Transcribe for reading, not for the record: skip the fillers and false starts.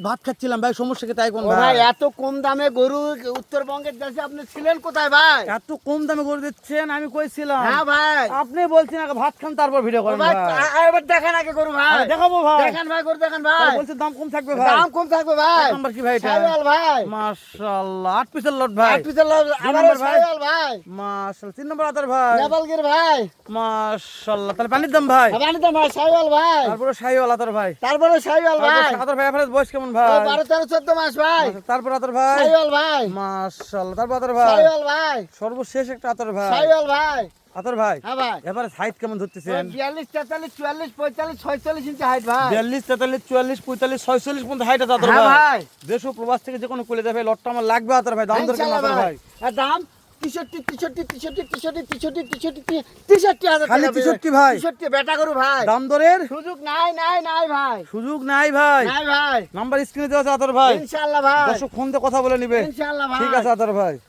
ভাত খাচ্ছিলাম ভাই, সমস্যা কি তাই কোন ভাই? এত কম দামে গরু উত্তরবঙ্গের দেশে আপনি ছিলেন কোথায় ভাই? এত কম দামে গরু দিচ্ছেন, আমি কইছিলাম। হ্যাঁ ভাই, আপনি বলছেন আগে ভাত খান তারপর ভিডিও করেন ভাই। এবার দেখেন আগে গরু ভাই, দেখাবো ভাই, দেখেন ভাই গরু দেখেন ভাই। বলছেন দাম কম থাকবে ভাই, দাম কম থাকবে ভাই। নাম্বার কি ভাই এটা? শাইওয়াল ভাই, মাশাআল্লাহ 8 পিসের লট ভাই, 8 পিসের লট। আবার শাইওয়াল ভাই, মাশাআল্লাহ 3 নম্বর আতর ভাই, নেপালগির ভাই, মাশাআল্লাহ। তাহলে পানির দাম ভাই, পানির দাম ভাই, শাইওয়াল ভাই, তারপরে শাইওয়াল আতর ভাই, তারপরে শাইওয়াল ভাই, আতর ভাই এভারেজ বয়স কেমন ভাই? 12 13 14 মাস ভাই। তারপর আতর ভাই, শাইওয়াল ভাই, মাশাআল্লাহ। তারপর আতর ভাই, শাইওয়াল ভাই, সর্বশেষ একটা আতর ভাই, শাইওয়াল ভাই। আতর ভাই। হ্যাঁ ভাই, এবারে হাইট কেমন ধরতেছেন? 42 43 44 45 46 ইঞ্চি হাইট ভাই। 42 43 44 45 46 পর্যন্ত হাইট আছে আতর হ্যাঁ ভাই। ভাই, দেশ ও প্রবাস থেকে যে কোনো কোলে যাবে, লটটা আমার লাগবে আতর ভাই। দাম দর কেমন আতর ভাই? আর দাম 63 63 63 63 63 63 হাজার খালি টাকা। 63 ভাই, 63 বেটা গরু ভাই। দাম দরের সুযোগ নাই নাই নাই ভাই, সুযোগ নাই ভাই। নাই ভাই। নাম্বার স্ক্রিনে দেওয়া আছে আতর ভাই, ইনশাআল্লাহ ভাই, দর্শক ফোন দিয়ে কথা বলে নিবে। ইনশাআল্লাহ ভাই। ঠিক আছে আতর ভাই।